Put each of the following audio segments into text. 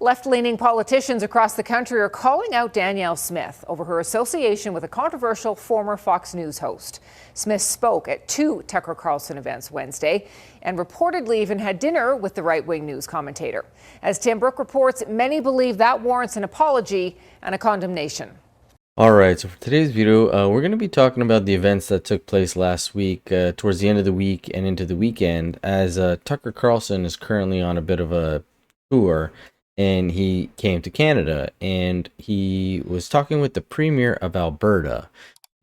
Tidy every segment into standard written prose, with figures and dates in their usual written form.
Left-leaning politicians across the country are calling out Danielle Smith over her association with a controversial former Fox News host. Smith spoke at 2 Tucker Carlson events Wednesday and reportedly even had dinner with the right-wing news commentator. As Tim Brooke reports, many believe that warrants an apology and a condemnation. All right, so for today's video, we're going to be talking about the events that took place last week, towards the end of the week and into the weekend, as Tucker Carlson is currently on a bit of a tour. And he came to Canada and he was talking with the Premier of Alberta.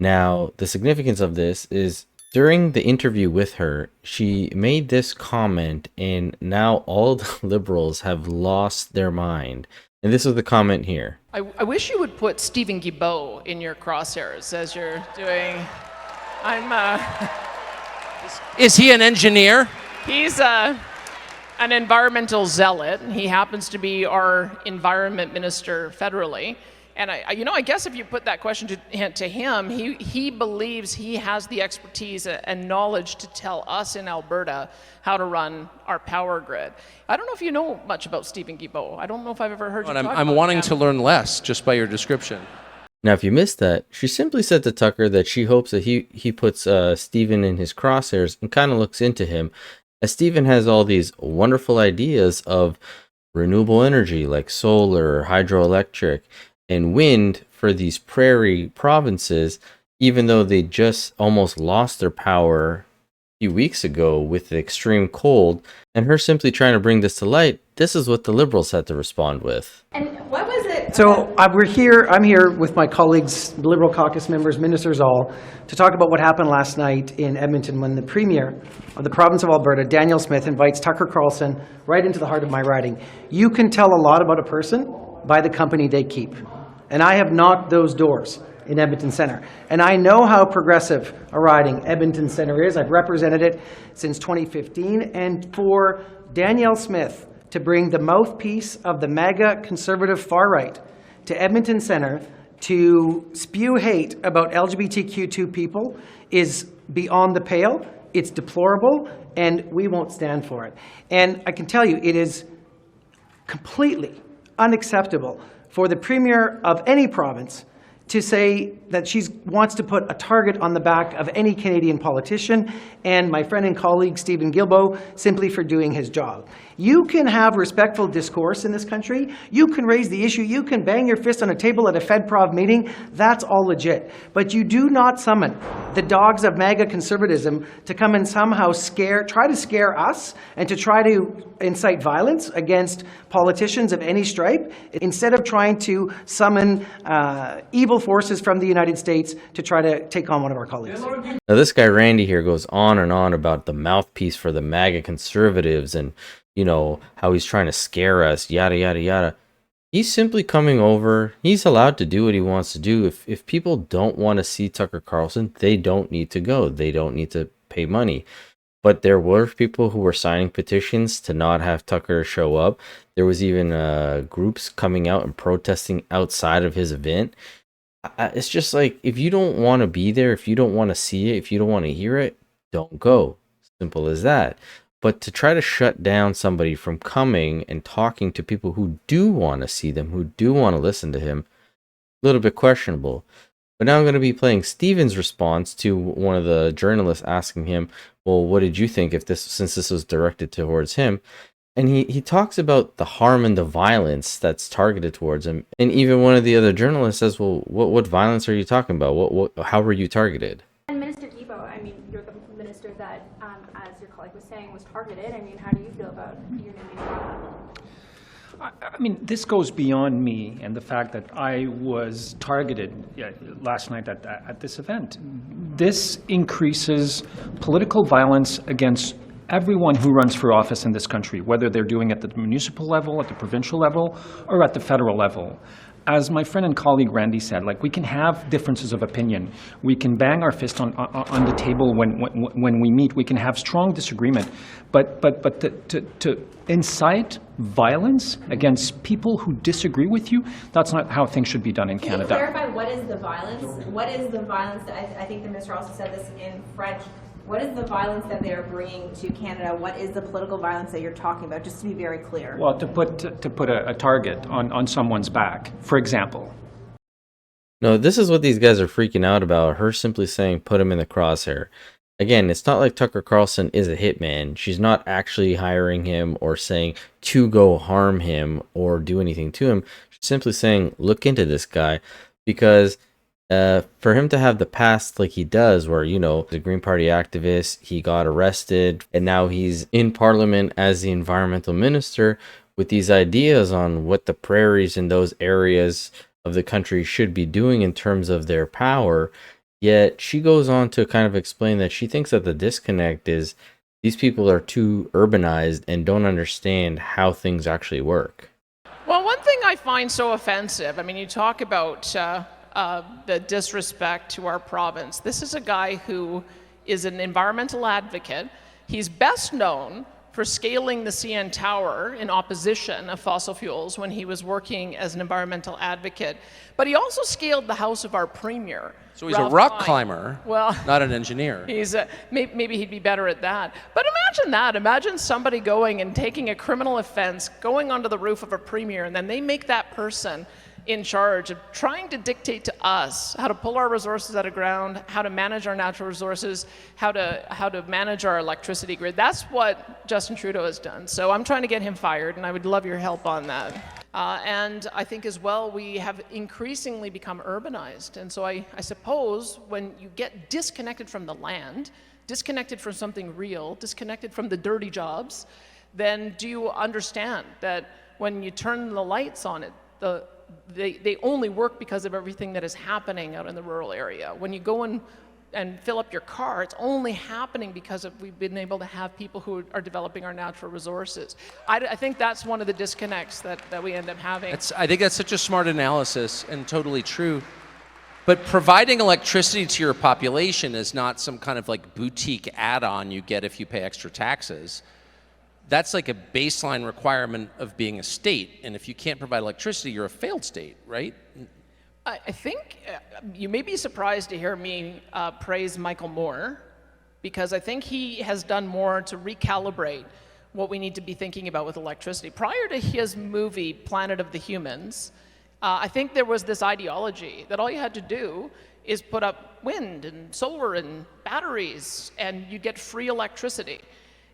Now, the significance of this is during the interview with her, she made this comment, and now all the Liberals have lost their mind. And this is the comment here. I wish you would put Stephen Guilbeault in your crosshairs as you're doing. Is he an engineer? He's an environmental zealot. He happens to be our environment minister federally. And I guess if you put that question to him, he believes he has the expertise and knowledge to tell us in Alberta how to run our power grid. I don't know if you know much about Stephen Guilbeault. I don't know if I've ever heard you talk about him. I'm wanting to learn less just by your description. Now, if you missed that, she simply said to Tucker that she hopes that he puts Stephen in his crosshairs and kind of looks into him, as Stephen has all these wonderful ideas of renewable energy like solar, hydroelectric, and wind for these prairie provinces, even though they just almost lost their power a few weeks ago with the extreme cold. And her simply trying to bring this to light, this is what the Liberals had to respond with. And what was it? So I'm here with my colleagues, Liberal caucus members, ministers all, to talk about what happened last night in Edmonton when the Premier of the province of Alberta, Danielle Smith, invites Tucker Carlson right into the heart of my riding. You can tell a lot about a person by the company they keep. And I have knocked those doors in Edmonton Centre. And I know how progressive a riding Edmonton Centre is. I've represented it since 2015. And for Danielle Smith to bring the mouthpiece of the MAGA conservative far right to Edmonton Centre to spew hate about LGBTQ2 people is beyond the pale. It's deplorable, and we won't stand for it. And I can tell you, it is completely unacceptable for the Premier of any province to say that she wants to put a target on the back of any Canadian politician, and my friend and colleague Stephen Guilbeault simply for doing his job. You can have respectful discourse in this country. You can raise the issue. You can bang your fist on a table at a FedProv meeting. That's all legit. But you do not summon the dogs of MAGA conservatism to come and somehow try to scare us and to try to incite violence against politicians of any stripe, instead of trying to summon evil forces from the United States to try to take on one of our colleagues. Now, this guy Randy here goes on and on about the mouthpiece for the MAGA conservatives and, you know, how he's trying to scare us, yada, yada, yada. He's simply coming over. He's allowed to do what he wants to do. If people don't want to see Tucker Carlson, they don't need to go. They don't need to pay money. But there were people who were signing petitions to not have Tucker show up. There was even groups coming out and protesting outside of his event. It's just like, if you don't want to be there, if you don't want to see it, if you don't want to hear it, don't go. Simple as that. But to try to shut down somebody from coming and talking to people who do want to see them, who do want to listen to him, a little bit questionable. But now I'm going to be playing Stephen's response to one of the journalists asking him, well, what did you think since this was directed towards him? And he talks about the harm and the violence that's targeted towards him. And even one of the other journalists says, well, what violence are you talking about? How were you targeted? And Minister Guilbeault, I mean, you're the minister that, as your colleague was saying, was targeted. I mean, how do you feel about your name being brought up? I mean, this goes beyond me and the fact that I was targeted last night at this event. This increases political violence against everyone who runs for office in this country, whether they're doing it at the municipal level, at the provincial level, or at the federal level. As my friend and colleague Randy said, like, we can have differences of opinion. We can bang our fist on the table when we meet. We can have strong disagreement. But to incite violence against people who disagree with you, that's not how things should be done in Canada. Can you clarify what is the violence? What is the violence? I think the minister also said this in French. What is the violence that they are bringing to Canada? What is the political violence that you're talking about, just to be very clear? Well, to put a target on someone's back, for example. No, this is what these guys are freaking out about. Her simply saying, put him in the crosshair. Again, it's not like Tucker Carlson is a hitman. She's not actually hiring him or saying to go harm him or do anything to him. She's simply saying, look into this guy, because for him to have the past like he does, where, you know, the Green Party activist, he got arrested, and now he's in Parliament as the environmental minister with these ideas on what the prairies in those areas of the country should be doing in terms of their power. Yet she goes on to kind of explain that she thinks that the disconnect is these people are too urbanized and don't understand how things actually work. Well, one thing I find so offensive, I mean, you talk about the disrespect to our province. This is a guy who is an environmental advocate. He's best known for scaling the CN Tower in opposition of fossil fuels when he was working as an environmental advocate. But he also scaled the house of our premier. So he's a rock climber, well, not an engineer. He's maybe he'd be better at that. But imagine that. Imagine somebody going and taking a criminal offense, going onto the roof of a premier, and then they make that person in charge of trying to dictate to us how to pull our resources out of ground, how to manage our natural resources, how to manage our electricity grid. That's what Justin Trudeau has done. So I'm trying to get him fired, and I would love your help on that. And I think as well, we have increasingly become urbanized. And so I suppose when you get disconnected from the land, disconnected from something real, disconnected from the dirty jobs, then do you understand that when you turn the lights on, they only work because of everything that is happening out in the rural area. When you go and fill up your car, it's only happening because we've been able to have people who are developing our natural resources. I think that's one of the disconnects that we end up having. I think that's such a smart analysis and totally true. But providing electricity to your population is not some kind of like boutique add-on you get if you pay extra taxes. That's like a baseline requirement of being a state. And if you can't provide electricity, you're a failed state, right? I think you may be surprised to hear me praise Michael Moore, because I think he has done more to recalibrate what we need to be thinking about with electricity. Prior to his movie, Planet of the Humans, I think there was this ideology that all you had to do is put up wind and solar and batteries and you get free electricity.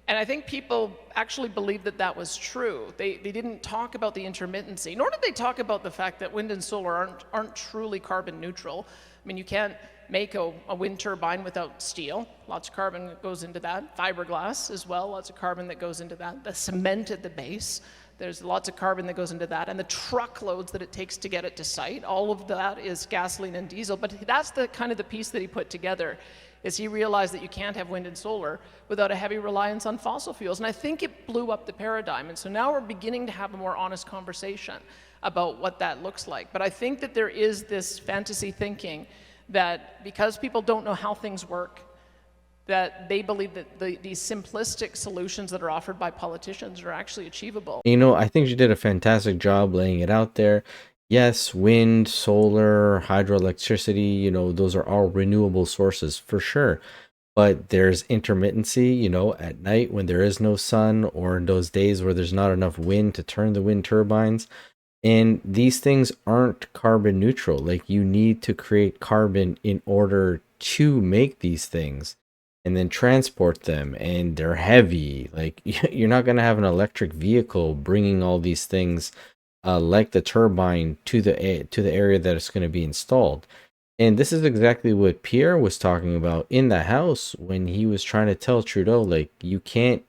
And I think people actually believed that that was true. They didn't talk about the intermittency, nor did they talk about the fact that wind and solar aren't truly carbon neutral. I mean, you can't make a wind turbine without steel. Lots of carbon that goes into that. Fiberglass as well, lots of carbon that goes into that. The cement at the base, there's lots of carbon that goes into that. And the truckloads that it takes to get it to site, all of that is gasoline and diesel. But that's the kind of the piece that he put together, is he realized that you can't have wind and solar without a heavy reliance on fossil fuels. And I think it blew up the paradigm. And so now we're beginning to have a more honest conversation about what that looks like. But I think that there is this fantasy thinking that because people don't know how things work, that they believe that these simplistic solutions that are offered by politicians are actually achievable. You know, I think she did a fantastic job laying it out there. Yes, wind, solar, hydroelectricity, you know, those are all renewable sources for sure. But there's intermittency, you know, at night when there is no sun, or in those days where there's not enough wind to turn the wind turbines. And these things aren't carbon neutral. Like, you need to create carbon in order to make these things and then transport them. And they're heavy. Like, you're not going to have an electric vehicle bringing all these things like the turbine to the area that it's going to be installed. And this is exactly what Pierre was talking about in the House when he was trying to tell Trudeau, like, you can't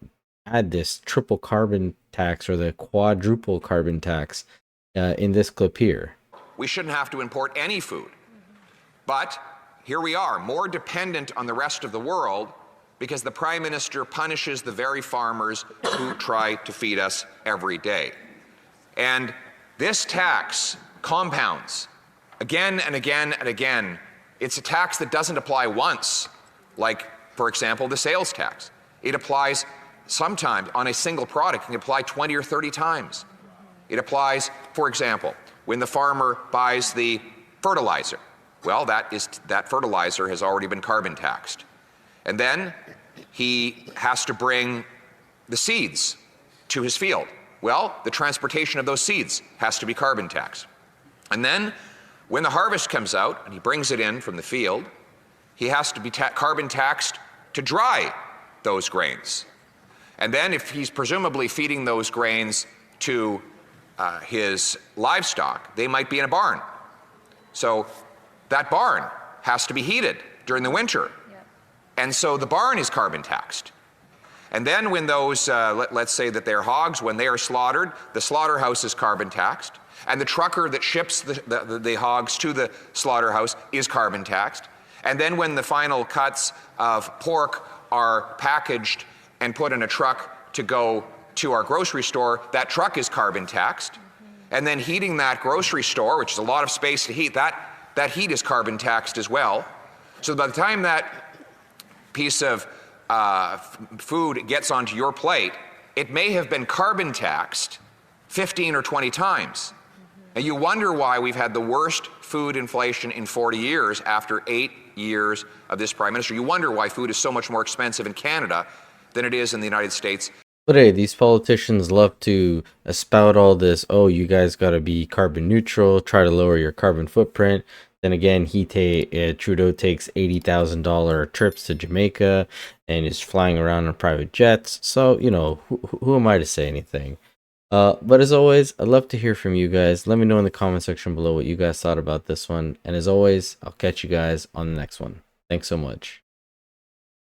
add this triple carbon tax or the quadruple carbon tax in this clip here. We shouldn't have to import any food. But here we are, more dependent on the rest of the world because the Prime Minister punishes the very farmers who try to feed us every day. And this tax compounds again and again and again. It's a tax that doesn't apply once, like, for example, the sales tax. It applies sometimes on a single product. It can apply 20 or 30 times. It applies, for example, when the farmer buys the fertilizer. Well, that fertilizer has already been carbon taxed. And then he has to bring the seeds to his field. Well, the transportation of those seeds has to be carbon taxed. And then when the harvest comes out and he brings it in from the field, he has to be carbon taxed to dry those grains. And then if he's presumably feeding those grains to his livestock, they might be in a barn. So that barn has to be heated during the winter. Yep. And so the barn is carbon taxed. And then when those, let's say that they're hogs, when they are slaughtered, the slaughterhouse is carbon taxed. And the trucker that ships the hogs to the slaughterhouse is carbon taxed. And then when the final cuts of pork are packaged and put in a truck to go to our grocery store, that truck is carbon taxed. And then heating that grocery store, which is a lot of space to heat, that heat is carbon taxed as well. So by the time that piece of food gets onto your plate, it may have been carbon taxed 15 or 20 times. And you wonder why we've had the worst food inflation in 40 years after 8 years of this Prime Minister. You wonder why food is so much more expensive in Canada than it is in the United States. But hey, these politicians love to spout all this, oh, you guys got to be carbon neutral, try to lower your carbon footprint. Then again, Trudeau takes $80,000 trips to Jamaica and is flying around on private jets. So, you know, who am I to say anything? But as always, I'd love to hear from you guys. Let me know in the comment section below what you guys thought about this one. And as always, I'll catch you guys on the next one. Thanks so much.